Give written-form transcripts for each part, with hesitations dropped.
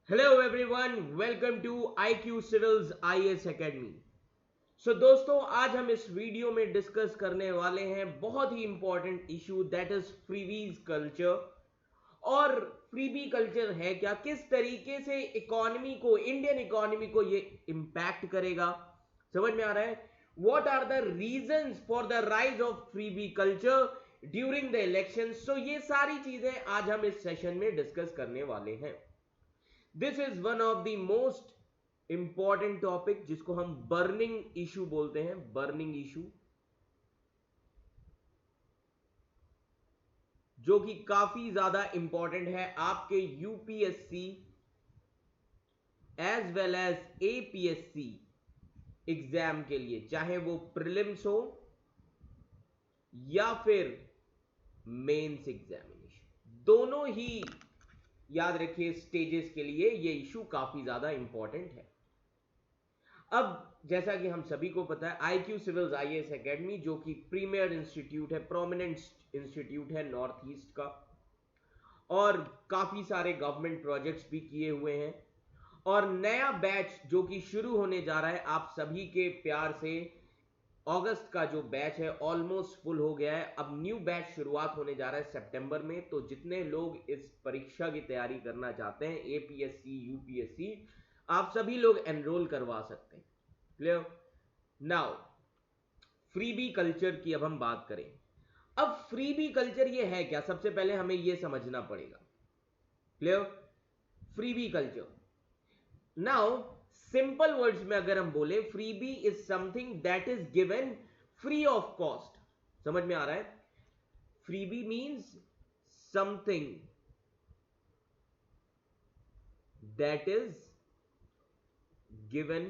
Hello everyone, welcome to IQ civils IAS academy. दोस्तों, आज हम इस वीडियो में डिस्कस करने वाले हैं बहुत ही important issue, that is freebies culture. और फ्रीबी कल्चर है क्या, किस तरीके से इकोनॉमी को, इंडियन इकोनॉमी को ये इंपैक्ट करेगा, समझ में आ रहा है। What are the reasons for the rise of freebie culture during the election. ये सारी चीजें आज हम इस सेशन में डिस्कस करने वाले हैं। This is one of the most important topic जिसको हम बर्निंग इशू बोलते हैं। बर्निंग इशू जो कि काफी ज्यादा इंपॉर्टेंट है आपके UPSC as well as APSC exam के लिए, चाहे वो प्रीलिम्स हो या फिर मेंस एग्जामिनेशन, दोनों ही याद रखिए स्टेजेस के लिए ये इशू काफी ज्यादा इंपॉर्टेंट है। अब जैसा कि हम सभी को पता है, IQ सिविल्स IAS एकेडमी जो कि प्रीमियर इंस्टीट्यूट है, प्रोमिनेंट इंस्टीट्यूट है नॉर्थ ईस्ट का, और काफी सारे गवर्नमेंट प्रोजेक्ट्स भी किए हुए हैं। और नया बैच जो कि शुरू होने जा रहा है आप सभी के प्यार से, अगस्त का जो बैच है ऑलमोस्ट फुल हो गया है। अब न्यू बैच शुरुआत होने जा रहा है सितंबर में। तो जितने लोग इस परीक्षा की तैयारी करना चाहते हैं, एपीएससी यूपीएससी, आप सभी लोग एनरोल करवा सकते हैं। क्लियर। नाउ फ्रीबी कल्चर की अब हम बात करें। अब फ्रीबी कल्चर ये है क्या, सबसे पहले हमें ये समझना पड़ेगा। Clear. Freebie culture, now simple words में अगर हम बोले, freebie is something that is given free of cost. समझ में आ रहा है। Freebie means something that is given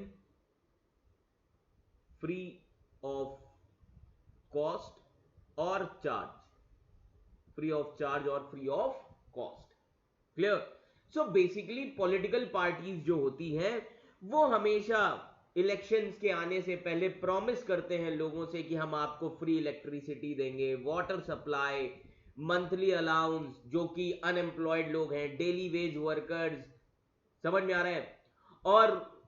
free of cost और चार्ज, फ्री ऑफ चार्ज और free of cost. Clear. Basically political parties जो होती हैं वो हमेशा इलेक्शंस के आने से पहले प्रॉमिस करते हैं लोगों से कि हम आपको फ्री इलेक्ट्रिसिटी देंगे, वाटर सप्लाई, मंथली अलाउंस, जो कि अनएम्प्लॉयड लोग हैं, डेली वेज वर्कर्स, समझ में आ रहा है। और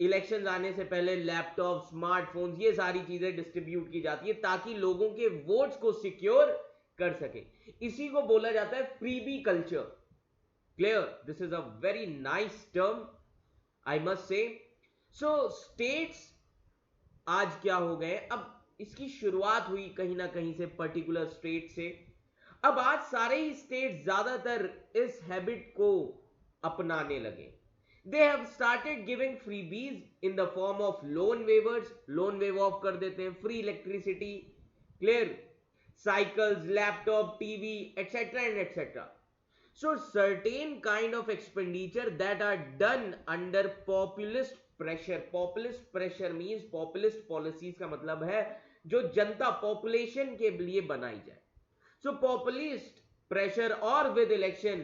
इलेक्शन आने से पहले लैपटॉप, स्मार्टफोन्स, ये सारी चीजें डिस्ट्रीब्यूट की जाती है ताकि लोगों के वोट्स को सिक्योर कर सके। इसी को बोला जाता है freebie culture. Clear. This is a very nice term, I must say. States आज क्या हो गए, अब इसकी शुरुआत हुई कहीं ना कहीं से, पर्टिकुलर स्टेट से। अब आज सारे ही स्टेट ज्यादातर इस हैबिट को अपनाने लगे। They have started giving freebies in the form of loan waivers, loan waive off कर देते हैं, free electricity, clear, cycles, laptop, TV, etc. and etc. Certain kind of expenditure that are done under populist pressure. Populist pressure means populist policies का मतलब है जो जनता, population के लिए बनाई जाए। Populist pressure or with election,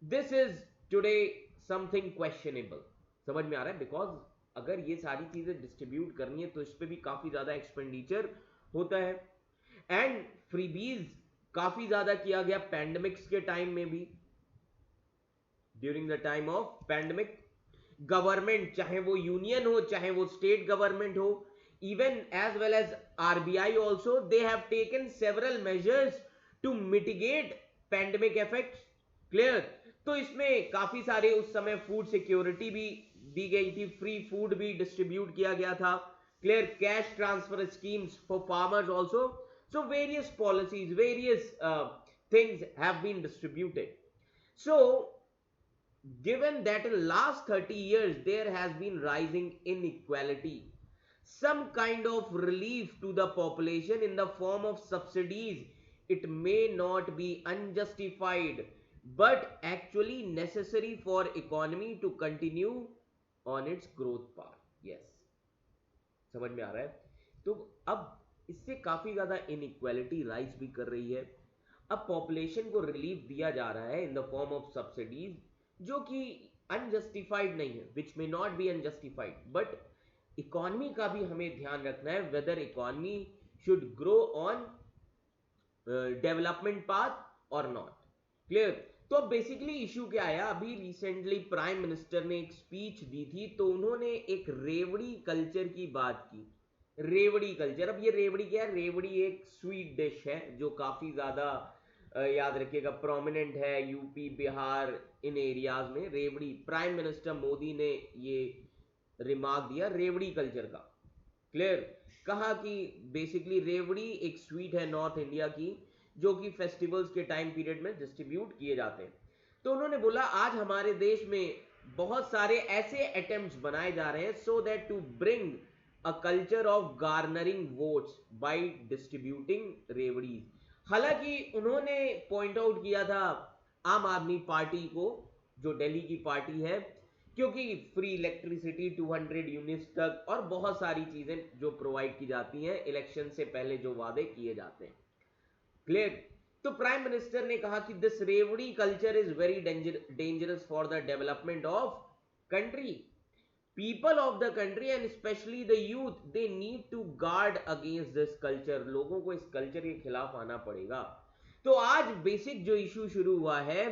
this is today something questionable. समझ में आ रहा है। बिकॉज अगर ये सारी चीजें डिस्ट्रीब्यूट करनी है तो इस पे भी काफी ज्यादा एक्सपेंडिचर होता है। एंड फ्रीबीज काफी ज्यादा किया गया पैंडेमिक्स के टाइम में भी। During the time of pandemic, government, चाहे वो यूनियन हो चाहे वो स्टेट गवर्नमेंट हो, even as well as RBI also, they have taken several measures to mitigate pandemic effects. Clear। तो इसमें काफी सारे उस समय फूड सिक्योरिटी भी दी गई थी, फ्री फूड भी डिस्ट्रीब्यूट किया गया था। Clear. Cash transfer schemes for farmers also. Various policies, various things have been distributed. Given that in last 30 years there has been rising inequality, some kind of relief to the population in the form of subsidies, it may not be unjustified but actually necessary for economy to continue on its growth path. Yes, समझ में आ रहा है। तो अब इससे काफी ज्यादा इनइक्वालिटी राइज भी कर रही है। अब पॉपुलेशन को रिलीफ दिया जा रहा है in the form of subsidies, जो कि अनजस्टिफाइड नहीं है, which may not be unjustified, but economy का भी हमें ध्यान रखना है, whether economy should grow on development path और नॉट। क्लियर। तो अब बेसिकली इशू क्या आया, अभी रिसेंटली प्राइम मिनिस्टर ने एक स्पीच दी थी, तो उन्होंने एक रेवड़ी कल्चर की बात की। रेवड़ी कल्चर, अब ये रेवड़ी क्या है, रेवड़ी एक स्वीट डिश है जो काफी ज्यादा याद रखिएगा प्रोमिनेंट है यूपी बिहार इन एरियाज में। रेवड़ी, प्राइम मिनिस्टर मोदी ने ये रिमार्क दिया रेवड़ी कल्चर का। क्लियर, कहा कि बेसिकली रेवड़ी एक स्वीट है नॉर्थ इंडिया की, जो कि फेस्टिवल्स के टाइम पीरियड में डिस्ट्रीब्यूट किए जाते हैं। तो उन्होंने बोला आज हमारे देश में बहुत सारे ऐसे अटेम्प्ट्स बनाए जा रहे हैं so that to bring a culture of garnering votes by distributing रेवड़ीज। हालांकि उन्होंने पॉइंट आउट किया था आम आदमी पार्टी को, जो दिल्ली की पार्टी है, क्योंकि फ्री इलेक्ट्रिसिटी 200 यूनिट्स तक और बहुत सारी चीजें जो प्रोवाइड की जाती हैं इलेक्शन से पहले जो वादे किए जाते हैं। क्लियर, तो प्राइम मिनिस्टर ने कहा कि this revdi culture is very dangerous for the development of country, people of the country and specially the youth, they need to guard against this culture. लोगों को इस कल्चर के खिलाफ आना पड़ेगा। तो आज बेसिक जो इशू शुरू हुआ है,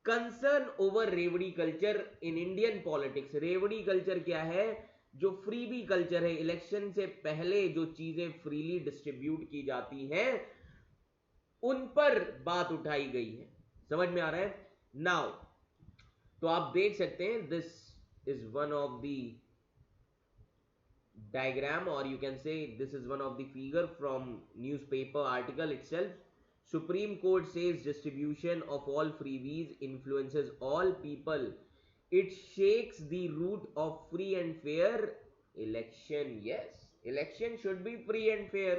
कंसर्न ओवर रेवड़ी कल्चर इन इंडियन पॉलिटिक्स। रेवड़ी कल्चर क्या है, जो फ्रीबी कल्चर है, इलेक्शन से पहले जो चीजें फ्रीली डिस्ट्रीब्यूट की जाती हैं उन पर बात उठाई गई है। समझ में आ रहा है नाउ? तो आप देख सकते हैं this is one of the diagram, or you can say this is one of the figure from newspaper article itself. Supreme Court says distribution of all freebies influences all people. It shakes the root of free and fair election. Yes, election should be free and fair,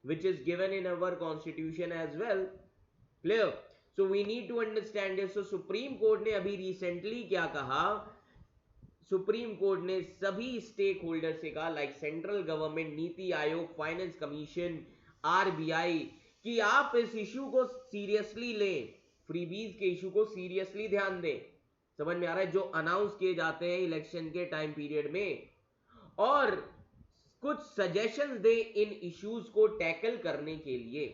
which is given in our constitution as well. Clear? So we need to understand this. So Supreme Court ने अभी recently क्या कहा, supreme court ने सभी stake holder से कहा, like central government, NITI Aayog, finance commission, RBI, कि आप इस इशू को सीरियसली लें, फ्रीबीज के इशू को सीरियसली ध्यान दें। समझ में आ रहा है? जो अनाउंस किए जाते हैं इलेक्शन के टाइम पीरियड में, और कुछ सजेशंस दें इन इश्यूज को टैकल करने के लिए।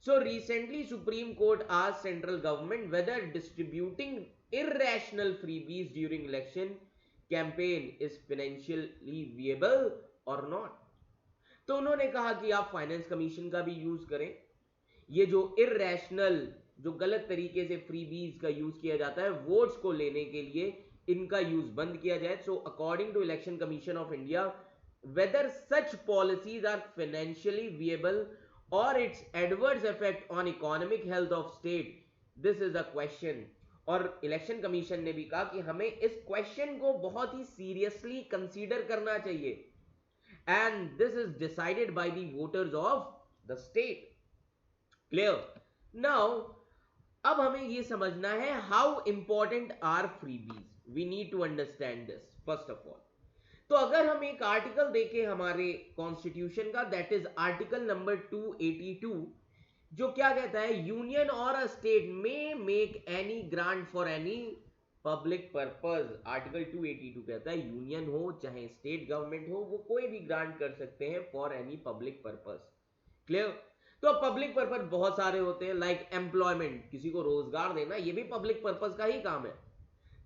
So recently supreme court asked central government weather distributing irrational freebies during election campaign is financially viable or not। तो उन्होंने कहा कि आप फाइनेंस कमीशन का भी यूज करें, ये जो इर्रेशनल, जो गलत तरीके से फ्रीबीज का यूज किया जाता है वोट्स को लेने के लिए, इनका यूज बंद किया जाए। So according to election commission of India, whether such policies are financially viable और its adverse effect on economic health of state, this is a question. और इलेक्शन कमीशन ने भी कहा कि हमें इस क्वेश्चन को बहुत ही सीरियसली कंसीडर करना चाहिए, and this is decided by the voters of the state. Clear? Now अब हमें यह समझना है how important are freebies. We need to understand this first of all. तो अगर हम एक आर्टिकल देखें हमारे कॉन्स्टिट्यूशन का, दैट इज आर्टिकल नंबर 282, जो क्या कहता है, यूनियन और अ स्टेट में make any grant for any public purpose. Article 282 कहता है यूनियन हो चाहे स्टेट गवर्नमेंट हो, वो कोई भी ग्रांट कर सकते हैं for any public purpose. Clear? तो पब्लिक पर्पस बहुत सारे होते हैं, लाइक एम्प्लॉयमेंट, किसी को रोजगार देना, ये भी पब्लिक पर्पस का ही काम है।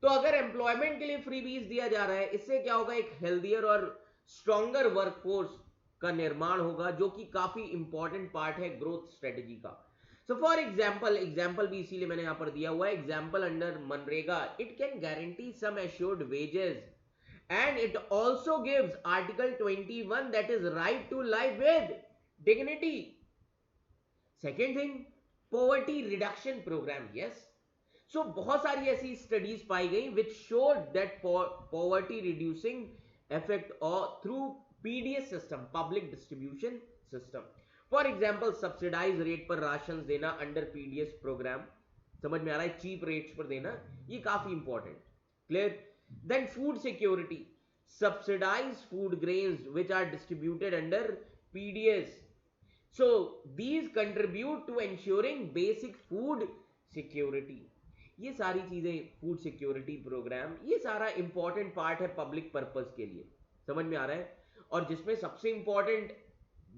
तो अगर एम्प्लॉयमेंट के लिए फ्रीबीज दिया जा रहा है, इससे क्या होगा, एक हेल्दियर और स्ट्रॉन्गर वर्कफोर्स का निर्माण होगा, जो कि काफी इंपॉर्टेंट पार्ट है ग्रोथ स्ट्रेटेजी का। सो फॉर एग्जाम्पल भी इसीलिए मैंने यहां पर दिया हुआ है, एग्जाम्पल अंडर मनरेगा, it can guarantee some assured wages and it also gives article 21 that is right to life with dignity. Second thing, poverty reduction program. Yes, so बहुत सारी ऐसी स्टडीज पाई गई which showed that poverty reducing effect through PDS system, public distribution system. For example, subsidise rate पर ration देना under PDS program. समझ में आ रहा है? चीप रेट्स पर देना, ये काफी important. Clear? Then food security, subsidise food grains which are distributed under PDS. So these contribute to ensuring basic food security. ये सारी चीजें, फूड सिक्योरिटी प्रोग्राम, ये सारा इंपॉर्टेंट पार्ट है पब्लिक पर्पस के लिए। समझ में आ रहा है? और जिसमें सबसे इंपॉर्टेंट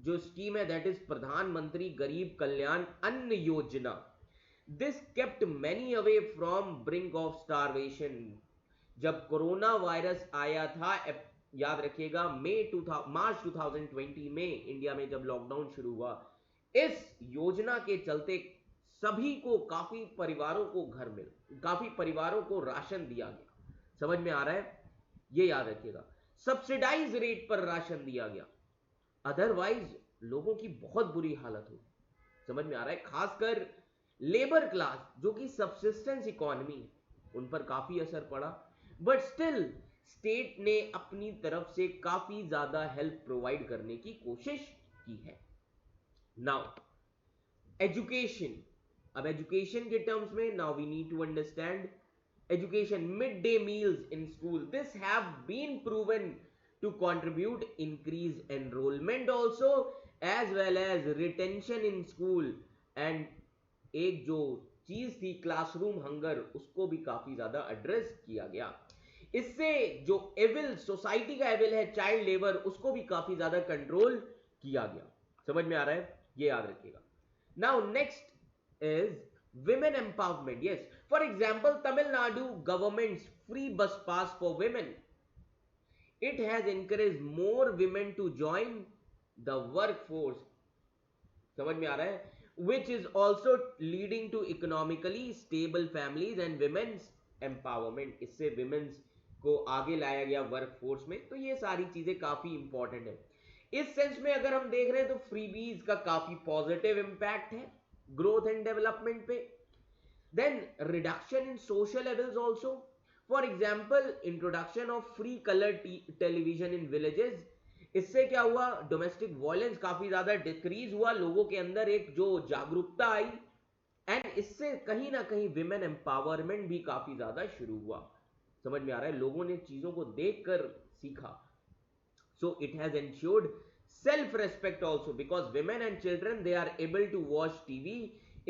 जो स्कीम है दैट इज प्रधानमंत्री गरीब Kalyan Anna Yojana. This kept many away from brink of starvation. जब कोरोना वायरस आया था, याद रखिएगा मार्च 2020 में इंडिया में जब लॉकडाउन शुरू हुआ, इस योजना के चलते सभी को, काफी परिवारों को राशन दिया गया। समझ में आ रहा है? ये याद रखिएगा, सब्सिडाइज रेट पर राशन दिया गया, अदरवाइज लोगों की बहुत बुरी हालत हुई। समझ में आ रहा है? खासकर लेबर क्लास जो कि सब्सिस्टेंस इकोनॉमी है, उन पर काफी असर पड़ा, बट स्टिल स्टेट ने अपनी तरफ से काफी ज्यादा हेल्प प्रोवाइड करने की कोशिश की है। नाउ एजुकेशन, अब एजुकेशन के टर्म्स में now we need to understand education, midday meals in school, this have been proven to contribute increased enrollment also as well as retention in school, and एक जो चीज थी क्लासरूम हंगर, उसको भी काफी ज्यादा एड्रेस किया गया। इससे जो एविल, सोसाइटी का एविल है चाइल्ड लेबर, उसको भी काफी ज्यादा कंट्रोल किया गया। समझ में आ रहा है? ये याद रखिएगा। Now next is women empowerment. Yes, for example, Tamil Nadu government's free bus pass for women, it has encouraged more women to join the workforce. समझ में आ रहा है? Which is also leading to economically stable families and women's empowerment. इससे women's को आगे लाया गया वर्कफोर्स में। तो ये सारी चीजें काफी इंपॉर्टेंट है। इस सेंस में अगर हम देख रहे हैं तो फ्रीबीज का काफी पॉजिटिव इंपैक्ट है ग्रोथ एंड डेवलपमेंट पे। Then reduction in social evils also, for example introduction of free colour television in villages. इससे क्या हुआ? डोमेस्टिक वायलेंस काफी ज्यादा डिक्रीज हुआ, लोगों के अंदर एक जो जागरूकता आई, एंड इससे कहीं ना कहीं विमेन एम्पावरमेंट भी काफी ज्यादा शुरू हुआ। समझ में आ रहा है? लोगों ने चीजों को देखकर सीखा। So it has ensured self respect also, because women and children, they are able to watch TV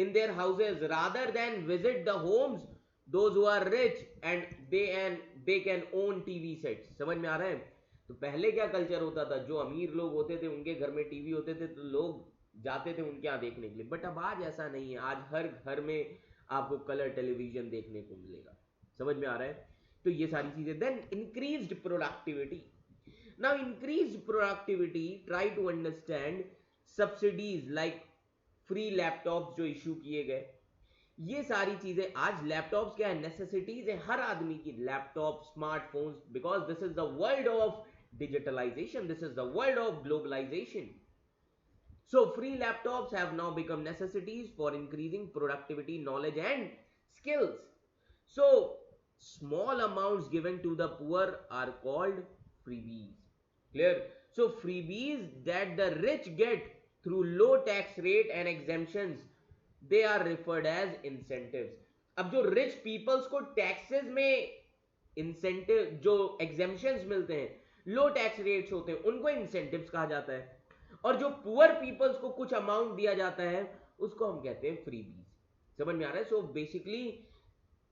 in their houses rather than visit the homes those who are rich and they can own TV sets. समझ में आ रहा है? तो पहले क्या culture होता था, जो अमीर लोग होते थे उनके घर में टीवी होते थे तो लोग जाते थे उनके यहाँ देखने के लिए, बट अब आज ऐसा नहीं है। आज हर घर में आपको कलर टेलीविजन देखने को मिलेगा। समझ में आ रहा है? तो ये सारी चीजें। Then increased productivity. Now increased productivity, try to understand subsidies like free laptops जो इशू किए गए, ये सारी चीजें। आज लैपटॉप्स क्या है? नेसेसिटीज है हर आदमी की, laptop, smartphones, because this is the world of digitalisation, this is the world of globalisation. So free laptops have now become necessities for increasing productivity, knowledge and skills. So small amounts given to the poor are called freebies. Clear? So freebies that the rich get through low tax rate and exemptions, they are referred as incentives. अब जो rich peoples को taxes में incentive, जो exemptions मिलते हैं, लो tax rates होते हैं, उनको इंसेंटिव्स कहा जाता है, और जो पुअर पीपल्स को कुछ अमाउंट दिया जाता है उसको हम कहते हैं फ्रीबीज। समझ में आ रहा है? सो बेसिकली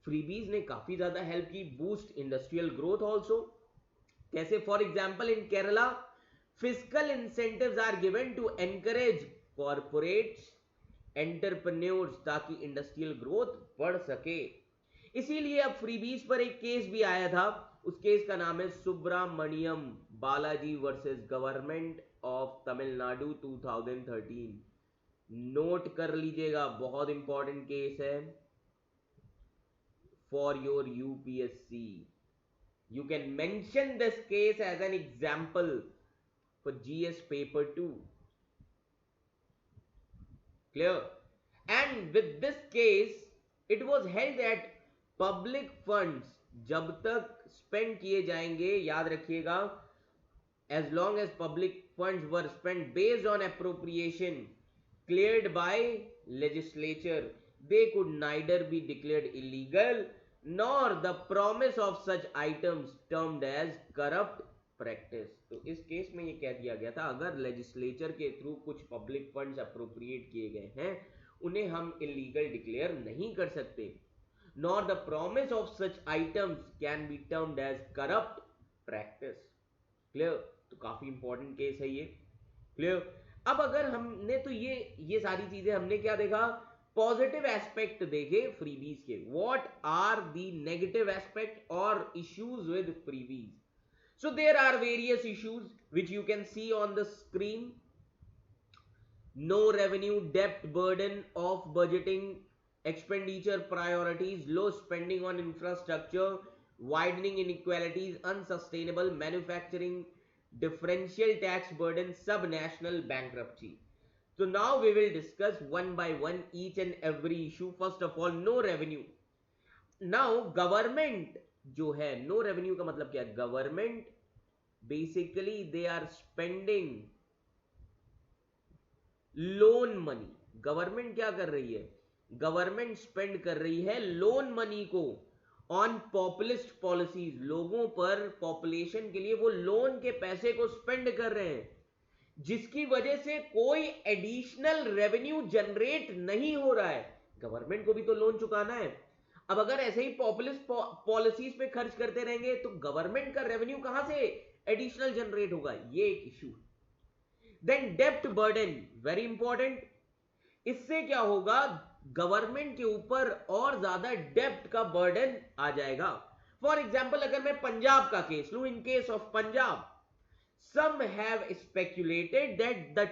फ्रीबीज ने काफी ज्यादा हेल्प की बूस्ट इंडस्ट्रियल ग्रोथ ऑल्सो। कैसे? For example in Kerala physical incentives are given to encourage corporates, entrepreneurs, ताकि इंडस्ट्रियल ग्रोथ बढ़ सके। इसीलिए अब फ्रीबीज पर एक केस भी आया था, उस केस का नाम है Subramaniam Balaji versus government of Tamil Nadu 2013। Note कर लीजिएगा, बहुत इंपॉर्टेंट केस है for your UPSC. You can mention this case as an example for GS paper 2। Clear? And with this case it was held that public funds जब तक spend किए जाएंगे, याद रखिएगा, as long as public funds were spent based on appropriation cleared by legislature, they could neither be declared illegal nor the promise of such items termed as corrupt practice. तो इस case में ये कह दिया गया था, अगर लेजिस्लेचर के थ्रू कुछ पब्लिक फंड्स अप्रोप्रिएट किए गए हैं, उन्हें हम इलीगल डिक्लेयर नहीं कर सकते, nor the promise of such items can be termed as corrupt practice. Clear? तो काफी इंपॉर्टेंट केस है ये। क्लियर? अब अगर हमने तो ये सारी चीजें हमने क्या देखा, पॉजिटिव एस्पेक्ट देखे फ्रीबीज के, what are the negative aspect और issues with freebies. So there are various issues which you can see on the screen. No revenue, debt burden of budgeting, expenditure priorities, low spending on infrastructure, widening inequalities, unsustainable manufacturing, differential tax burden, subnational bankruptcy. So now we will discuss one by one each and every issue. First of all, no revenue. Now government जो है, no revenue का मतलब क्या है? Government basically they are spending loan money. Government क्या कर रही है? गवर्नमेंट स्पेंड कर रही है लोन मनी को ऑन पॉपुलिस्ट पॉलिसीज. लोगों पर, पॉपुलेशन के लिए वो लोन के पैसे को स्पेंड कर रहे हैं, जिसकी वजह से कोई एडिशनल रेवेन्यू जनरेट नहीं हो रहा है. गवर्नमेंट को भी तो लोन चुकाना है. अब अगर ऐसे ही पॉपुलिस्ट पॉलिसीज पे खर्च करते रहेंगे तो गवर्नमेंट का रेवेन्यू कहां से एडिशनल जनरेट होगा? ये एक इशू. देन डेप्ट बर्डन, वेरी इंपॉर्टेंट. इससे क्या होगा? गवर्नमेंट के ऊपर और ज्यादा डेप्ट का बर्डन आ जाएगा. फॉर एग्जाम्पल, अगर मैं पंजाब का केस लूं, in case of Punjab, some have speculated that the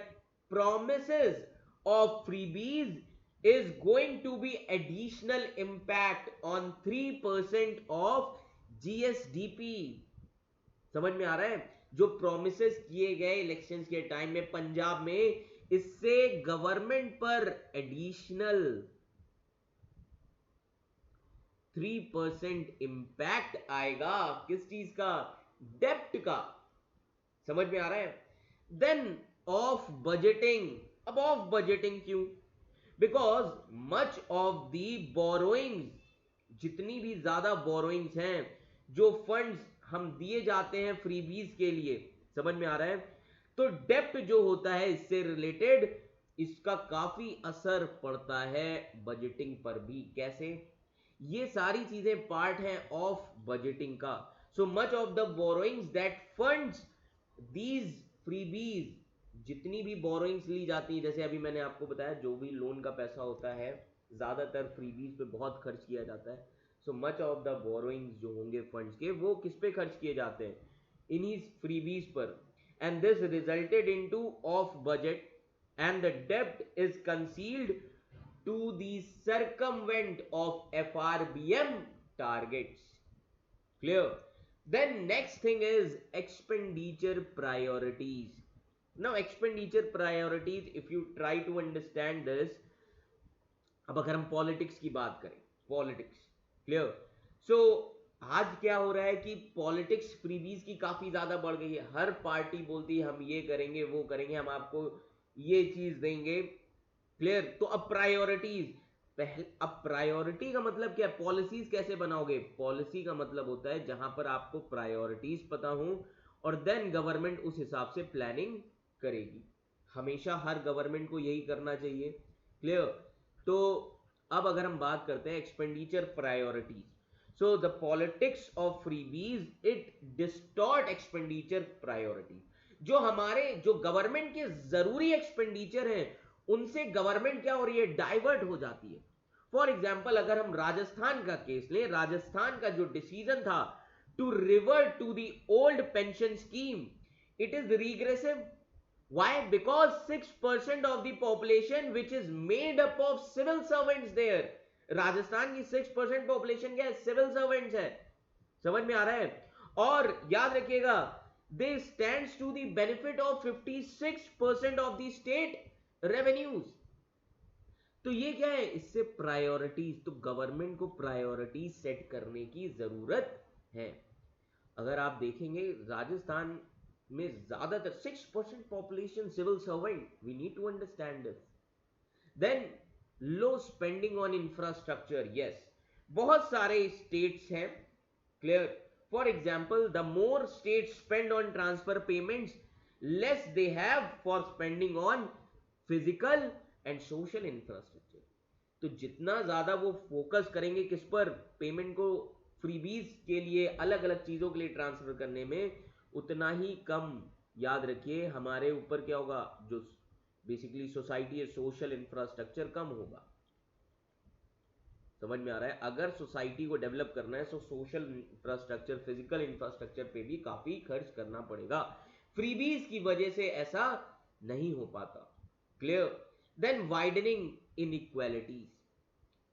promises of freebies is going to be additional impact on 3% of GSDP. समझ में आ रहा है? जो प्रोमिसेस किए गए इलेक्शंस के टाइम में पंजाब में, इससे गवर्नमेंट पर एडिशनल 3% इंपैक्ट आएगा. किस चीज का? डेप्ट का. समझ में आ रहा है? Then of budgeting. अब ऑफ बजटिंग क्यों? Because much of the borrowings, जितनी भी ज्यादा बोरोइंग्स हैं, जो फंड्स हम दिए जाते हैं फ्रीबीज के लिए, समझ में आ रहा है? तो डेप्ट जो होता है इससे रिलेटेड, इसका काफी असर पड़ता है बजटिंग पर भी. कैसे? ये सारी चीजें पार्ट है ऑफ बजटिंग का. So much of the borrowings that funds these freebies, जितनी भी बोरोइंग्स ली जाती है, जैसे अभी मैंने आपको बताया जो भी लोन का पैसा होता है ज्यादातर फ्रीबीज पे बहुत खर्च किया जाता है. So much of the borrowings जो होंगे फंड्स के, वो किस पे खर्च किए जाते हैं? इन्हीं फ्रीबीज पर. And this resulted into of budget and the डेब्ट is concealed to the circumvent of FRBM targets. Clear? Then next thing is expenditure priorities. Now expenditure priorities, if you try to understand this, अब अगर हम politics की बात करें, politics, clear? सो आज क्या हो रहा है कि पॉलिटिक्स फ्रीबीज की काफी ज्यादा बढ़ गई है. हर पार्टी बोलती है हम ये करेंगे, वो करेंगे, हम आपको ये चीज देंगे. क्लियर? तो अब प्रायोरिटीज, अब प्रायोरिटी का मतलब क्या है? पॉलिसीज कैसे बनाओगे? पॉलिसी का मतलब होता है जहां पर आपको प्रायोरिटीज पता हो और देन गवर्नमेंट उस हिसाब से प्लानिंग करेगी. हमेशा हर गवर्नमेंट को यही करना चाहिए. क्लियर? तो अब अगर हम बात करते हैं expenditure priorities, so the politics of freebies it distort expenditure priorities. जो गवर्नमेंट के जरूरी एक्सपेंडिचर हैं, उनसे गवर्नमेंट क्या हो रही है? डाइवर्ट हो जाती है. फॉर एग्जाम्पल, अगर हम राजस्थान का केस लें, राजस्थान का जो डिसीजन था to revert to the old pension scheme, it is regressive. Why? Because 6% of the population which is made up of civil servants there. Rajasthan की 6% पॉपुलेशन क्या है? सिविल सर्वेंट्स है. समझ में आ रहा है? और याद रखिएगा, they stands to the benefit of 56% of the state revenues. तो ये क्या है? इससे प्रायोरिटीज, तो गवर्नमेंट को प्रायोरिटीज सेट करने की जरूरत है. अगर आप देखेंगे राजस्थान में ज्यादातर 6% population civil servant, we need to understand this. Then low spending on infrastructure. Yes, बहुत सारे स्टेट्स हैं. Clear? For example, the more states spend on transfer payments, less they have for spending on physical and social infrastructure. तो जितना ज्यादा वो focus करेंगे किस पर? पेमेंट को फ्रीबीज के लिए, अलग अलग चीजों के लिए ट्रांसफर करने में, उतना ही कम, याद रखिए, हमारे ऊपर क्या होगा? जो बेसिकली सोसाइटी है, सोशल इंफ्रास्ट्रक्चर कम होगा. समझ में आ रहा है? अगर सोसाइटी को डेवलप करना है तो सोशल इंफ्रास्ट्रक्चर, फिजिकल इंफ्रास्ट्रक्चर पे भी काफी खर्च करना पड़ेगा। फ्रीबीज की वजह से ऐसा नहीं हो पाता। क्लियर? देन वाइडनिंग इनइक्वालिटीज,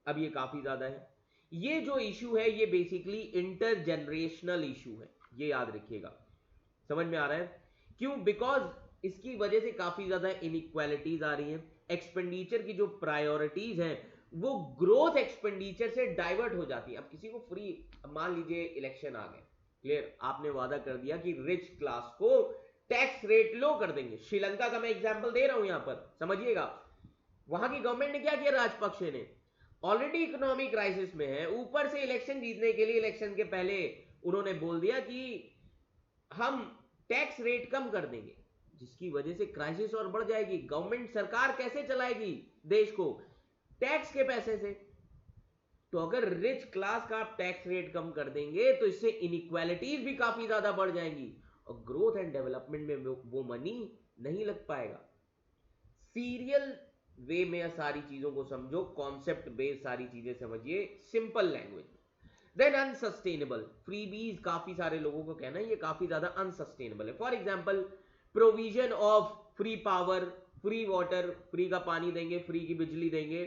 अब ये काफी ज्यादा है। ये जो इशू है ये बेसिकली इंटरजेनरेशनल इशू है, ये याद रखिएगा। समझ में आ रहा है? क्यों? बिकॉज इसकी वजह से काफी ज्यादा इनइक्वालिटीज आ रही हैं। एक्सपेंडिचर की जो प्रायोरिटीज हैं वो ग्रोथ एक्सपेंडिचर से डाइवर्ट हो जाती है। अब किसी को फ्री, मान लीजिए इलेक्शन आ गए, क्लियर, आपने वादा कर दिया कि रिच क्लास को टैक्स रेट लो कर देंगे। श्रीलंका का मैं एग्जांपल दे रहा हूं यहां पर, समझिएगा। वहां की गवर्नमेंट ने क्या किया? राजपक्षे ने ऑलरेडी इकोनॉमिक क्राइसिस में है, ऊपर से इलेक्शन जीतने के लिए इलेक्शन के पहले उन्होंने बोल दिया कि हम टैक्स रेट कम कर देंगे, जिसकी वजह से क्राइसिस और बढ़ जाएगी। गवर्नमेंट, सरकार कैसे चलाएगी देश को? टैक्स के पैसे से। तो अगर रिच क्लास का आप टैक्स रेट कम कर देंगे तो इससे इनइक्वालिटीज भी काफी ज्यादा बढ़ जाएंगी और ग्रोथ एंड डेवलपमेंट में वो मनी नहीं लग पाएगा। सीरियल वे में सारी चीजों को समझो, कॉन्सेप्ट बेस्ड सारी चीजें समझिए, simple language. Then unsustainable, freebies काफी सारे लोगों को कहना है ये काफी ज्यादा अनसस्टेनेबल है। For example, provision of free power, free water, free का पानी देंगे, फ्री की बिजली देंगे,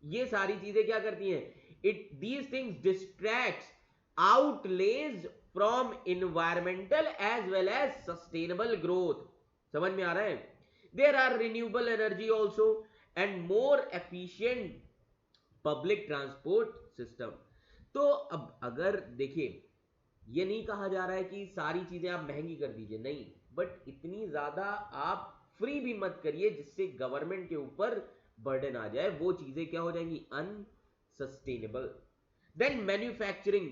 ये सारी चीजें क्या करती हैं? It these things distracts outlays from environmental as well as sustainable growth. समझ में आ रहा है? There are renewable energy also and more efficient public transport system. तो अब अगर देखिए, ये नहीं कहा जा रहा है कि सारी चीजें आप महंगी कर दीजिए, नहीं, बट इतनी ज्यादा आप फ्री भी मत करिए जिससे गवर्नमेंट के ऊपर बर्डन आ जाए, वो चीजें क्या हो जाएंगी? अनसस्टेनेबल। देन मैन्युफैक्चरिंग,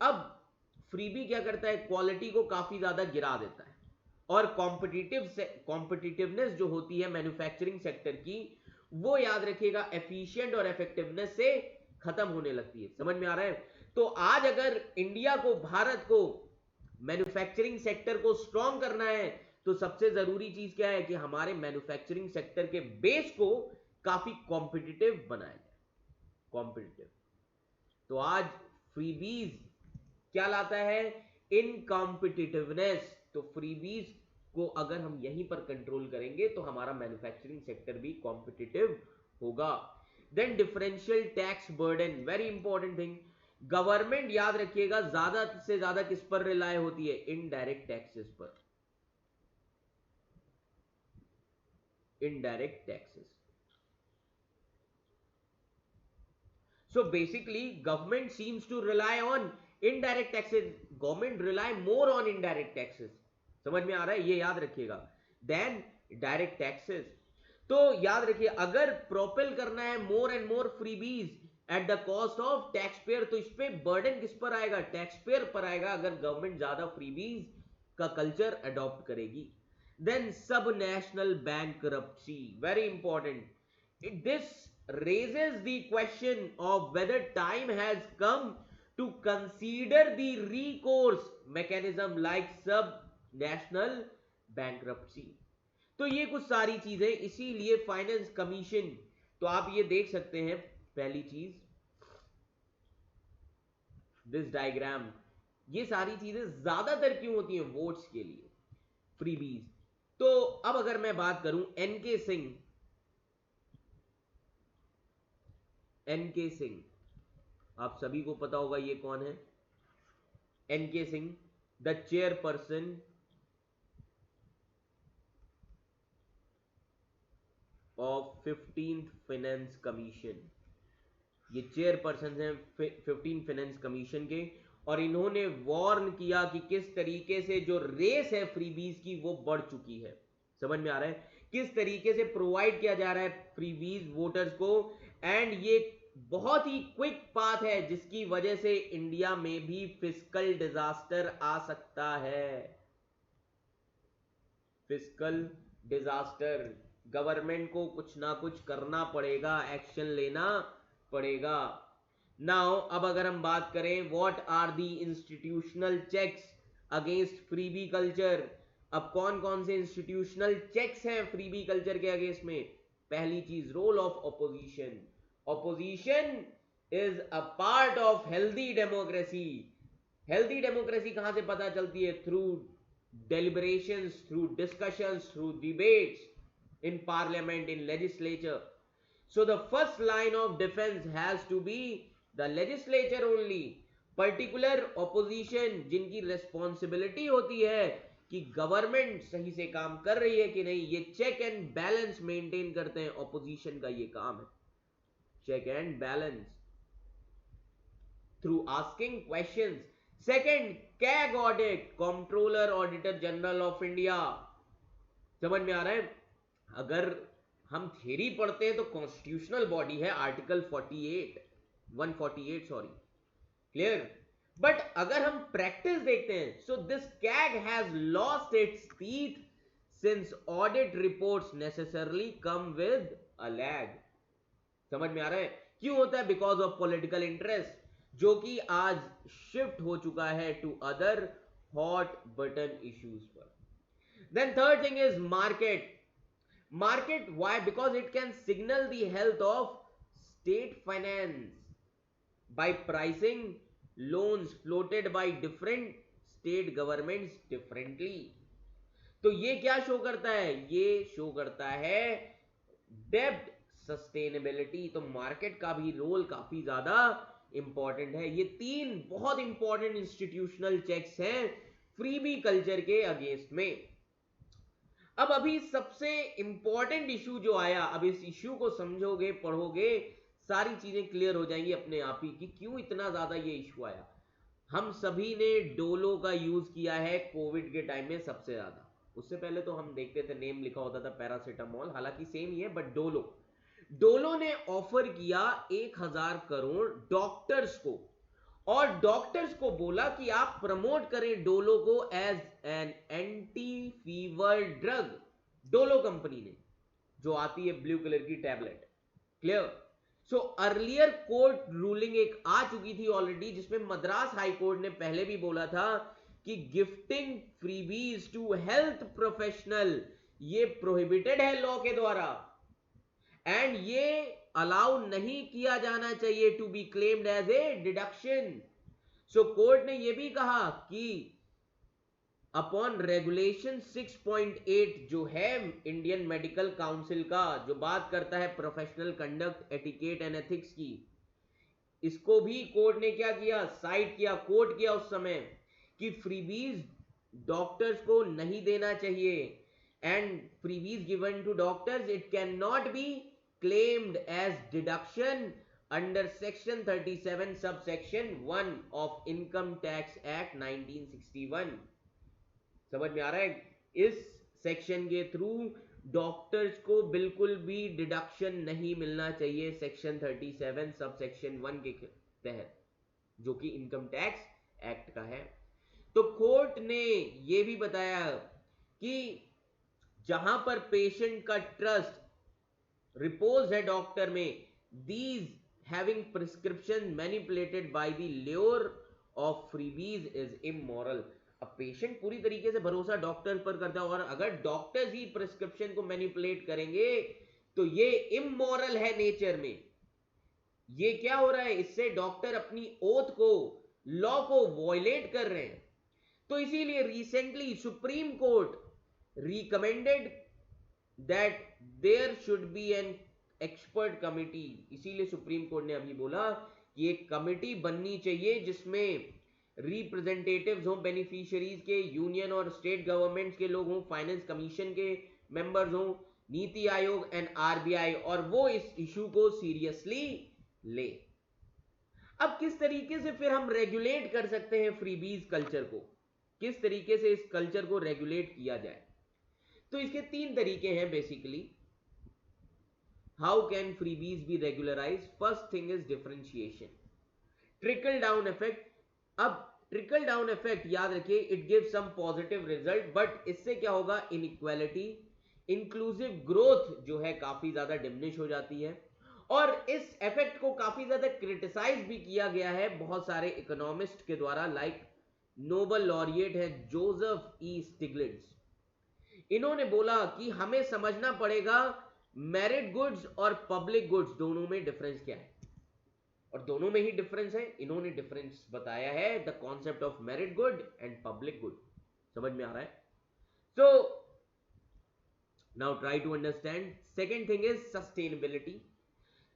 अब फ्रीबी क्या करता है? क्वालिटी को काफी ज्यादा गिरा देता है और कॉम्पिटिटिवनेस जो होती है मैन्युफैक्चरिंग सेक्टर की, वो याद रखिएगा एफिशिएंट और इफेक्टिवनेस से खत्म होने लगती है। समझ में आ रहा है? तो आज अगर इंडिया को, भारत को मैन्युफैक्चरिंग सेक्टर को स्ट्रॉन्ग करना है तो सबसे जरूरी चीज क्या है? कि हमारे मैन्युफैक्चरिंग सेक्टर के बेस को काफी कॉम्पिटिटिव बनाया जाए। कॉम्पिटिटिव। तो आज फ्रीबीज क्या लाता है? इनकॉम्पिटिटिवनेस। तो फ्रीबीज को अगर हम यहीं पर कंट्रोल करेंगे तो हमारा मैन्युफैक्चरिंग सेक्टर भी कॉम्पिटिटिव होगा। Then differential tax burden, very important thing. Government याद रखिएगा ज्यादा से ज्यादा किस पर रिलाय होती है? इनडायरेक्ट टैक्सेस पर। Indirect taxes. So basically, government seems to rely on indirect taxes. Government rely more on indirect taxes. समझ में आ रहा है? ये याद रखिएगा। Then direct taxes. तो याद रखिए, अगर प्रोपेल करना है more and more freebies at the cost of tax payer, तो इस पे बर्डन किस पर आएगा? टैक्स पेयर पर आएगा, अगर गवर्नमेंट ज्यादा फ्रीबीज का कल्चर अडॉप्ट करेगी। देन सब national bankruptcy, very important. This raises the question of whether time has come to consider the recourse mechanism like sub-national bankruptcy. तो ये कुछ सारी चीजें, इसीलिए फाइनेंस कमीशन, तो आप ये देख सकते हैं पहली चीज, दिस डायग्राम, ये सारी चीजें ज्यादातर क्यों होती हैं? वोट्स के लिए, फ्रीबीज। तो अब अगर मैं बात करूं एनके सिंह, एनके सिंह, आप सभी को पता होगा ये कौन है? NK Singh, the chairperson of 15th finance commission. ये चेयरपर्सन हैं 15 फाइनेंस कमीशन के, और इन्होंने वार्न किया कि किस तरीके से जो रेस है फ्रीबीज की वो बढ़ चुकी है। समझ में आ रहा है? किस तरीके से प्रोवाइड किया जा रहा है फ्रीबीज वोटर्स को, एंड ये बहुत ही क्विक पाथ है जिसकी वजह से इंडिया में भी फिस्कल डिजास्टर आ सकता है। फिस्कल डिजास्टर, गवर्नमेंट को कुछ ना कुछ करना पड़ेगा, एक्शन लेना पड़ेगा। नाउ अब अगर हम बात करें what are the institutional checks against freebie culture, अब कौन कौन से इंस्टीट्यूशनल चेक्स हैं फ्रीबी कल्चर के अगेंस्ट में? पहली चीज, role of opposition. Opposition is a part of healthy democracy. Healthy democracy कहां से पता चलती है? Through deliberations, through discussions, through debates in parliament, in legislature. So the first line of defense has to be the legislature only. Particular opposition जिनकी responsibility होती है कि government सही से काम कर रही है कि नहीं, ये चेक एंड बैलेंस मेंटेन करते हैं, ऑपोजिशन का ये काम है, check and balance through asking questions. Second, CAG audit, controller auditor general of India. समझ में आ रहा है? अगर हम थ्योरी पढ़ते हैं तो कॉन्स्टिट्यूशनल बॉडी है, आर्टिकल 48 148 सॉरी, क्लियर। बट अगर हम प्रैक्टिस देखते हैं, so this CAG has lost its teeth since audit reports necessarily come with a lag. समझ में आ रहा है? क्यों होता है? बिकॉज ऑफ पॉलिटिकल इंटरेस्ट, जो कि आज शिफ्ट हो चुका है to other hot button issues पर। Then third thing is market. Market, why? Because it can signal the health of state finance by pricing loans floated by different state governments differently. तो ये क्या show करता है? ये show करता है डेब्ट सस्टेनेबिलिटी। तो मार्केट का भी रोल काफी ज्यादा इंपॉर्टेंट है। ये तीन बहुत इंपॉर्टेंट इंस्टीट्यूशनल चेक्स हैं फ्रीबी कल्चर के अगेंस्ट में। अब अभी सबसे इंपॉर्टेंट इशू जो आया, अब इस इशू को समझोगे, पढ़ोगे, सारी चीजें क्लियर हो जाएंगी अपने आप ही कि क्यों इतना ज्यादा ये इशू आया। हम सभी ने डोलो का यूज किया है कोविड के टाइम में सबसे ज्यादा। उससे पहले तो हम देखते थे नेम लिखा होता था पैरासिटामोल, हालांकि सेम ही है, बट डोलो ने ऑफर किया 1000 करोड़ डॉक्टर्स को, और डॉक्टर्स को बोला कि आप प्रमोट करें डोलो को as an anti fever drug. Dolo company ने, जो आती है ब्लू कलर की tablet, clear. So earlier court ruling एक आ चुकी थी ऑलरेडी, जिसमें मद्रास हाई कोर्ट ने पहले भी बोला था कि gifting freebies to health professional ये प्रोहिबिटेड है लॉ के द्वारा, एंड ये अलाउ नहीं किया जाना चाहिए to be claimed as a deduction. So court ने यह भी कहा कि अपॉन रेगुलेशन 6.8 जो है इंडियन मेडिकल काउंसिल का, जो बात करता है professional conduct, etiquette and ethics की, इसको भी कोर्ट ने क्या किया? साइड किया, कोर्ट किया उस समय कि फ्रीबीज डॉक्टर्स को नहीं देना चाहिए, and freebies given to doctors it can not be claimed as deduction under section 37 subsection 1 of income tax act 1961। समझ में आ रहा है? इस सेक्शन के थ्रू डॉक्टर्स को बिल्कुल भी डिडक्शन नहीं मिलना चाहिए सेक्शन 37 सबसेक्शन 1 के तहत, जो कि इनकम टैक्स एक्ट का है। तो कोर्ट ने यह भी बताया कि जहां पर पेशेंट का ट्रस्ट रिपोज है डॉक्टर में, these having prescription manipulated by the lure of freebies is immoral। अब पेशेंट पूरी तरीके से भरोसा डॉक्टर पर करता है, और अगर डॉक्टर्स ही प्रिस्क्रिप्शन को मैनिपुलेट करेंगे तो ये इमोरल है नेचर में। ये क्या हो रहा है? इससे डॉक्टर अपनी ओथ को, लॉ को वॉयलेट कर रहे हैं। तो इसीलिए recently supreme court recommended that there should be an expert committee. इसीलिए सुप्रीम कोर्ट ने अभी बोला कि एक कमिटी बननी चाहिए जिसमें रिप्रेजेंटेटिव्स हों बेनिफिशियरीज के, यूनियन और स्टेट गवर्नमेंट्स के लोग हों, फाइनेंस कमीशन के मेंबर्स हों, नीति आयोग एंड आरबीआई, और वो इस इशू को सीरियसली ले। अब किस तरीके से फिर हम रेगुलेट कर सकते हैं फ्रीबीज कल्चर को? किस तरीके से इस कल्चर को रेगुलेट किया जाए? तो इसके तीन तरीके हैं basically. How can freebies be regularise? First thing is differentiation, trickle down effect. अब ट्रिकल डाउन इफेक्ट याद रखिए, it gives some positive result, but इससे क्या होगा? इनइक्वालिटी, इंक्लूसिव ग्रोथ जो है काफी ज्यादा डिमिनिश हो जाती है। और इस इफेक्ट को काफी ज्यादा क्रिटिसाइज भी किया गया है बहुत सारे इकोनॉमिस्ट के द्वारा, लाइक नोबल लॉरिएट है जोसेफ ई स्टिग्लिट्ज। इन्होंने बोला कि हमें समझना पड़ेगा मेरिट गुड्स और पब्लिक गुड्स दोनों में डिफरेंस क्या है। और दोनों में ही डिफरेंस है, इन्होंने डिफरेंस बताया है, the concept of merit good and public good. समझ में आ रहा है? So now try to understand. Second thing is sustainability.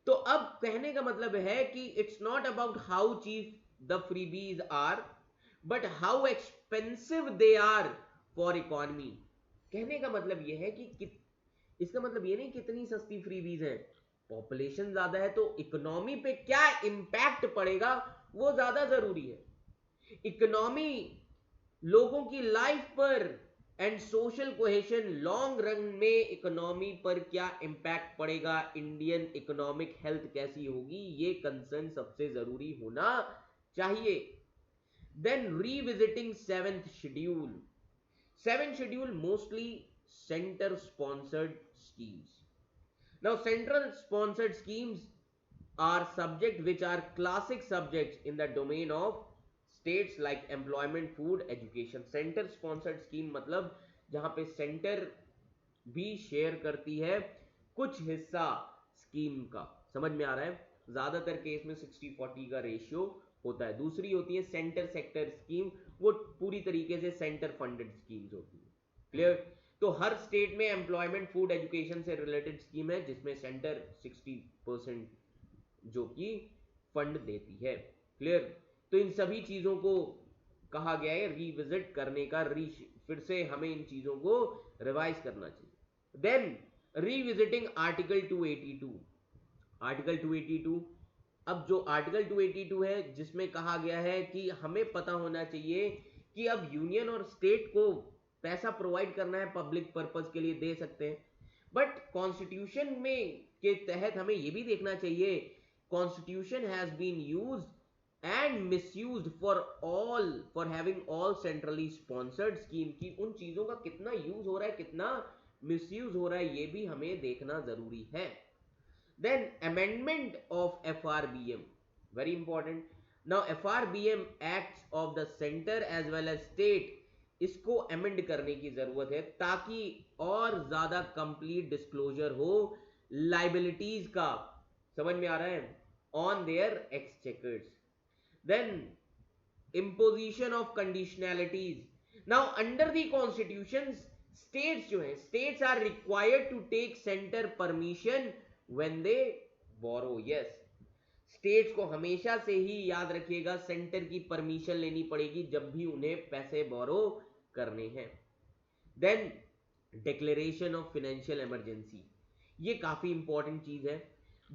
तो अब कहने का मतलब है कि it's not about how cheap the freebies are but how expensive they are for economy. कहने का मतलब यह है कि इसका मतलब ये नहीं कितनी सस्ती फ्रीबीज है, पॉपुलेशन ज्यादा है तो इकोनॉमी पे क्या इंपैक्ट पड़ेगा वो ज्यादा जरूरी है। इकोनॉमी, लोगों की लाइफ पर and social cohesion, long run में इकोनॉमी पर क्या इंपैक्ट पड़ेगा, इंडियन इकोनॉमिक हेल्थ कैसी होगी, ये कंसर्न सबसे जरूरी होना चाहिए। Then revisiting seventh schedule. Seventh schedule mostly centre sponsored schemes. Now, central sponsored schemes are subjects which are classic subjects in the domain of states like employment, food, education. Center sponsored scheme मतलब जहां पे centre भी share करती है कुछ हिस्सा scheme का। समझ में आ रहा है? ज्यादातर केस में 60-40 का रेशियो होता है। दूसरी होती है सेंटर सेक्टर स्कीम, वो पूरी तरीके से सेंटर फंडेड स्कीम्स होती है। क्लियर? तो हर स्टेट में एम्प्लॉयमेंट, फूड, एजुकेशन से रिलेटेड स्कीम है जिसमें सेंटर 60% जो कि फंड देती है। क्लियर? तो इन सभी चीजों को कहा गया है रीविजिट करने का, फिर से हमें इन चीजों को रिवाइज करना चाहिए। Then revisiting article 282। आर्टिकल 282, अब जो आर्टिकल 282 है जिसमें कहा गया है कि हमें पता होना चाहिए कि अब यूनियन और स्टेट को पैसा प्रोवाइड करना है पब्लिक पर्पस के लिए, दे सकते हैं, बट कॉन्स्टिट्यूशन में के तहत हमें यह भी देखना चाहिए constitution has been used and misused for having all centrally sponsored scheme की उन चीजों का कितना यूज हो रहा है, कितना मिसयूज हो रहा है, ये भी हमें देखना जरूरी है। Then amendment of FRBM, very important. Now FRBM acts of the centre as well as state, इसको अमेंड करने की जरूरत है ताकि और ज्यादा कंप्लीट डिस्क्लोजर हो लाइबिलिटीज का। समझ में आ रहा है? On their exchequers. Then imposition of conditionalities. Now under the constitutions, states जो है, states are required to take center permission when they borrow. Yes, states को हमेशा से ही याद रखिएगा सेंटर की परमिशन लेनी पड़ेगी जब भी उन्हें पैसे बोरो करने हैं। Then declaration of financial emergency, ये काफी इंपॉर्टेंट चीज है।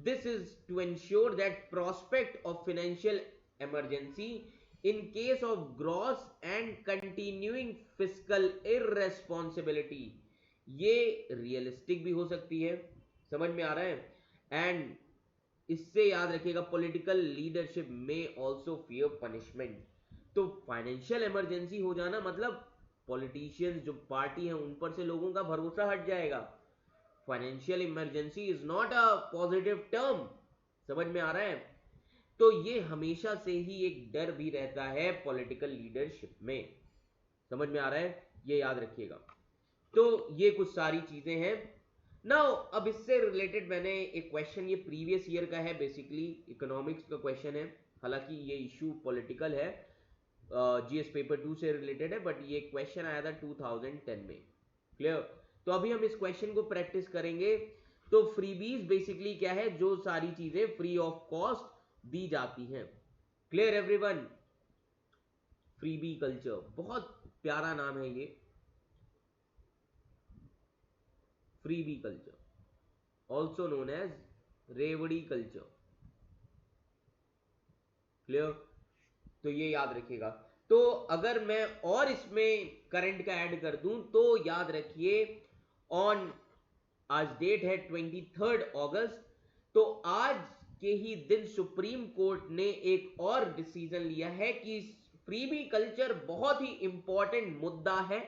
This is to ensure that prospect of financial emergency in case of gross and continuing fiscal irresponsibility, ये रियलिस्टिक भी हो सकती है। समझ में आ रहा है? एंड इससे याद रखिएगा पॉलिटिकल लीडरशिप में ऑल्सो फियर पनिशमेंट। तो फाइनेंशियल इमरजेंसी हो जाना मतलब पॉलिटिशियंस जो पार्टी है उन पर से लोगों का भरोसा हट जाएगा। Financial emergency is not a positive term. समझ में आ रहा है? तो ये हमेशा से ही एक डर भी रहता है पॉलिटिकल लीडरशिप में। समझ में आ रहा है? ये याद रखिएगा। तो ये कुछ सारी चीजें हैं। नाउ अब इससे रिलेटेड मैंने एक क्वेश्चन, ये प्रीवियस ईयर का है, बेसिकली इकोनॉमिक्स का क्वेश्चन है, हालांकि ये इशू पॉलिटिकल है, जीएस पेपर 2 से रिलेटेड है, बट ये क्वेश्चन आया था 2010 में। क्लियर? तो अभी हम इस क्वेश्चन को प्रैक्टिस करेंगे। तो फ्रीबीज बेसिकली क्या है? जो सारी चीजें फ्री ऑफ कॉस्ट दी जाती हैं। Clear everyone? फ्रीबी कल्चर, बहुत प्यारा नाम है ये, freebie culture, also known as revdi culture. Clear? तो ये याद रखिएगा। तो अगर मैं और इसमें करंट का ऐड कर दूं तो याद रखिए, ऑन आज डेट है 23 अगस्त, तो आज के ही दिन सुप्रीम कोर्ट ने एक और डिसीजन लिया है कि फ्रीबी कल्चर बहुत ही इंपॉर्टेंट मुद्दा है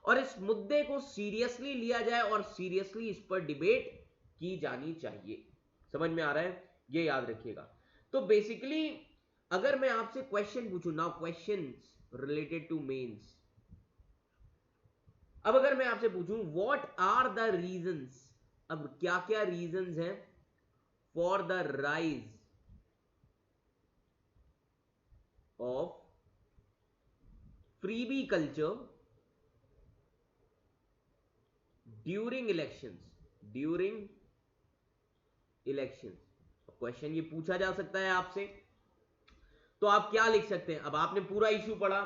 और इस मुद्दे को सीरियसली लिया जाए और सीरियसली इस पर डिबेट की जानी चाहिए। समझ में आ रहा है? ये याद रखिएगा। तो बेसिकली अगर मैं आपसे क्वेश्चन पूछूं, now questions related to mains, अब अगर मैं आपसे पूछूं व्हाट आर द रीजंस, अब क्या क्या रीजंस हैं for the rise of freebie culture during elections. Question ये पूछा जा सकता है आपसे, तो आप क्या लिख सकते हैं? अब आपने पूरा इश्यू पढ़ा,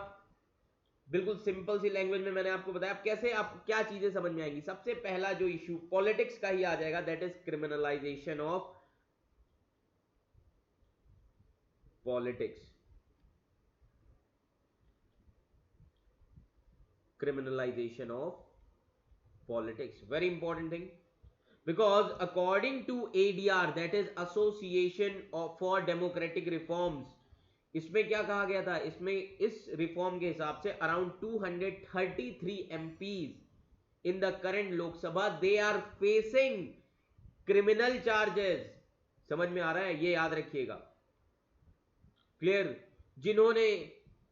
बिल्कुल सिंपल सी लैंग्वेज में मैंने आपको बताया, कैसे आपको क्या चीजें समझ में आएंगी. सबसे पहला जो इश्यू पॉलिटिक्स का ही आ जाएगा, that is criminalisation of politics. Criminalization of politics, very important thing, because according to ADR, that is Association for Democratic Reforms, इसमें क्या कहा गया था? इसमें इस रिफॉर्म के हिसाब से around 233 MPs in the current Lok Sabha, they are facing criminal charges. समझ में आ रहा है? ये याद रखिएगा. क्लियर? जिन्होंने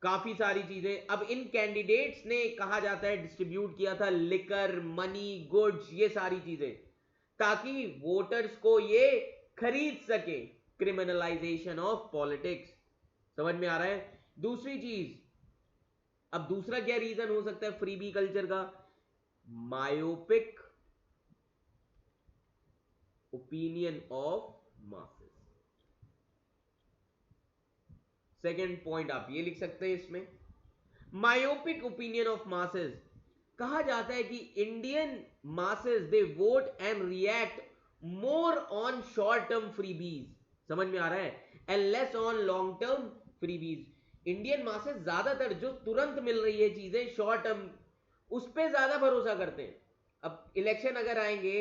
काफी सारी चीजें, अब इन कैंडिडेट्स ने कहा जाता है डिस्ट्रीब्यूट किया था लिकर, मनी, गुड्स, ये सारी चीजें, ताकि वोटर्स को ये खरीद सके. Criminalisation of politics. समझ में आ रहा है? दूसरी चीज, अब दूसरा क्या रीजन हो सकता है फ्रीबी कल्चर का? Myopic opinion of masses. Second point आप ये लिख सकते हैं इसमें, मायोपिक ओपिनियन ऑफ मासेस. कहा जाता है कि Indian masses they vote and react more on short term freebies. समझ में आ रहा है? And less on long term freebies. Indian masses ज्यादातर जो तुरंत मिल रही है चीजें शॉर्ट टर्म, उस पर ज्यादा भरोसा करते हैं. अब इलेक्शन अगर आएंगे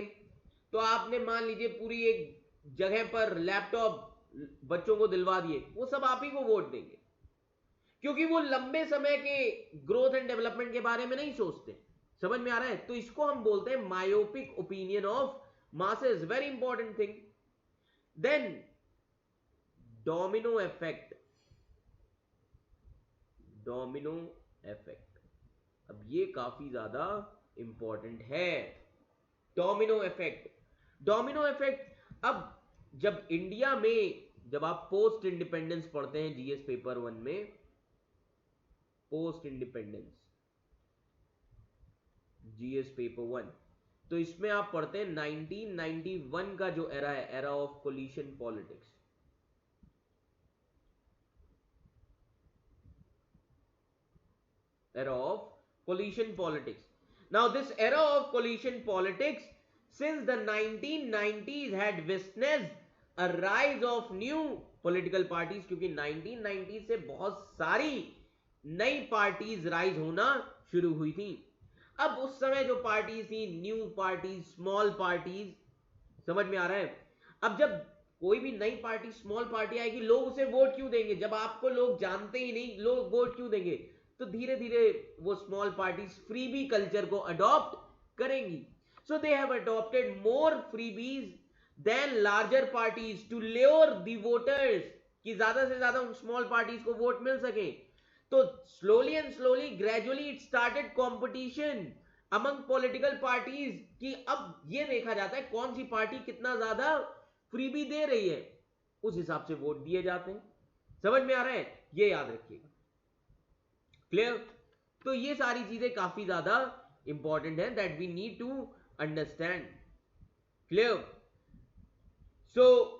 तो आपने मान लीजिए पूरी एक जगह पर लैपटॉप बच्चों को दिलवा दिए, वो सब आप ही को वोट देंगे, क्योंकि वो लंबे समय के ग्रोथ एंड डेवलपमेंट के बारे में नहीं सोचते. समझ में आ रहा है? तो इसको हम बोलते हैं myopic opinion of masses. Very important thing. Then domino effect. Domino effect, अब ये काफी ज्यादा इंपॉर्टेंट है. Domino effect. डोमिनो इफेक्ट, अब जब इंडिया में, जब आप पोस्ट इंडिपेंडेंस पढ़ते हैं जीएस पेपर 1 में, पोस्ट इंडिपेंडेंस जीएस पेपर 1, तो इसमें आप पढ़ते हैं 1991 का जो एरा है, era of coalition politics. Era of coalition politics. Now this era of coalition politics since the 1990s had witnessed a rise of new political parties, क्योंकि 1990 से बहुत सारी नई पार्टीज राइज होना शुरू हुई थी. अब उस समय जो पार्टीज थी, न्यू पार्टीज, स्मॉल पार्टीज. समझ में आ रहा है? अब जब कोई भी नई पार्टी, स्मॉल पार्टी आएगी, लोग उसे वोट क्यों देंगे? जब आपको लोग जानते ही नहीं, लोग वोट क्यों देंगे? तो धीरे धीरे वो स्मॉल पार्टीज फ्रीबी कल्चर को अडॉप्ट करेंगी. So they have adopted more freebies than larger parties to lure the voters, कि ज्यादा से ज्यादा उन स्मॉल पार्टीज को वोट मिल सके. तो slowly and slowly, gradually it started competition among political parties, कि अब ये देखा जाता है कौन सी पार्टी कितना ज्यादा फ्रीबी दे रही है, उस हिसाब से वोट दिए जाते हैं. समझ में आ रहा है? ये याद रखिएगा. क्लियर? तो ये सारी चीजें काफी ज्यादा इंपॉर्टेंट है, that we need to understand. Clear? So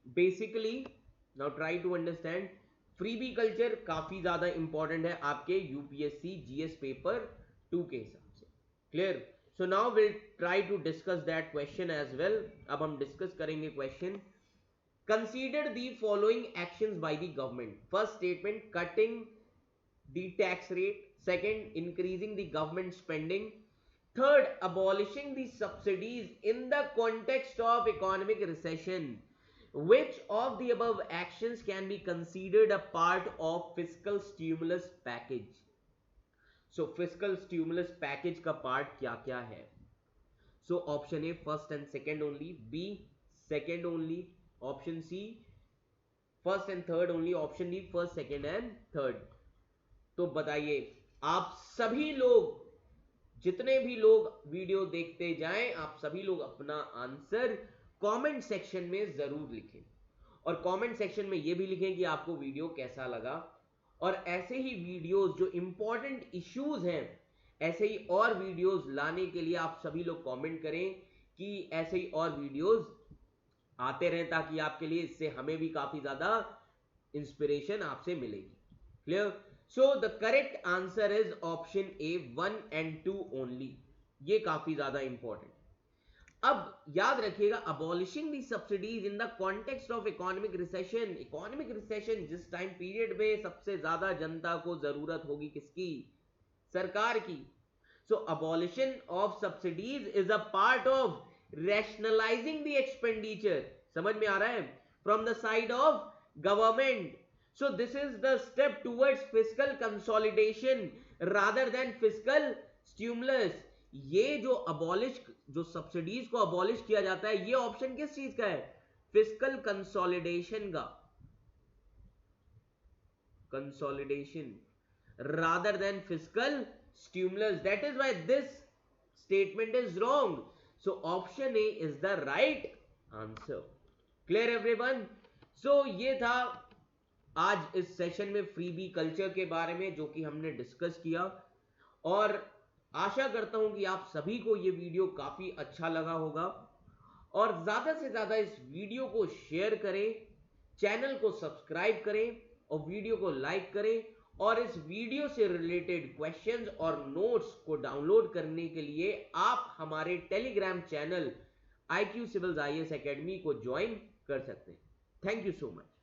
basically now try to understand. Freebie culture काफी ज्यादा इंपॉर्टेंट है आपके यूपीएससी जीएस पेपर 2 के हिसाब से. Clear? So now will try to discuss that question as well. अब हम डिस्कस करेंगे question. Consider the following actions by the government. First statement, cutting the tax rate. Second, increasing the government spending. Third, abolishing the subsidies in the context of economic recession. Which of the above actions can be considered a part of fiscal stimulus package? So fiscal stimulus package का part क्या क्या है? So option A first and second only, B second only, option C first and third only, option D first, second and third. तो बताइए आप सभी लोग, जितने भी लोग वीडियो देखते जाएं, आप सभी लोग अपना आंसर कमेंट सेक्शन में जरूर लिखें, और कमेंट सेक्शन में यह भी लिखें कि आपको वीडियो कैसा लगा. और ऐसे ही वीडियोस जो इंपॉर्टेंट इश्यूज हैं, ऐसे ही और वीडियोस लाने के लिए आप सभी लोग कमेंट करें कि ऐसे ही और वीडियोस आते रहें, ताकि आपके लिए इससे हमें भी काफी ज्यादा इंस्पिरेशन आपसे मिलेगी। Clear? So the correct answer is option A 1 and 2 only. ये काफी ज्यादा इंपॉर्टेंट। अब याद रखिएगा, abolishing the subsidies in the context of economic recession. Economic recession जिस टाइम पीरियड में सबसे ज्यादा जनता को जरूरत होगी किसकी? सरकार की। So abolition of subsidies is a part of rationalising the expenditure. समझ में आ रहा है? From the side of government. So this is the step towards fiscal consolidation rather than fiscal stimulus. ये जो सब्सिडीज को अबॉलिश किया जाता है, ये ऑप्शन किस चीज का है? फिस्कल कंसोलिडेशन का, consolidation rather than fiscal stimulus. That is why this statement is wrong. So option A is the right answer. Clear everyone? So ये था आज इस सेशन में फ्रीबी कल्चर के बारे में जो कि हमने डिस्कस किया, और आशा करता हूं कि आप सभी को ये वीडियो काफी अच्छा लगा होगा, और ज्यादा से ज्यादा इस वीडियो को शेयर करें, चैनल को सब्सक्राइब करें और वीडियो को लाइक करें। और इस वीडियो से रिलेटेड क्वेश्चंस और नोट्स को डाउनलोड करने के लिए आप हमारे Telegram channel IQ Civils IAS Academy को ज्वाइन कर सकते हैं। Thank you so much.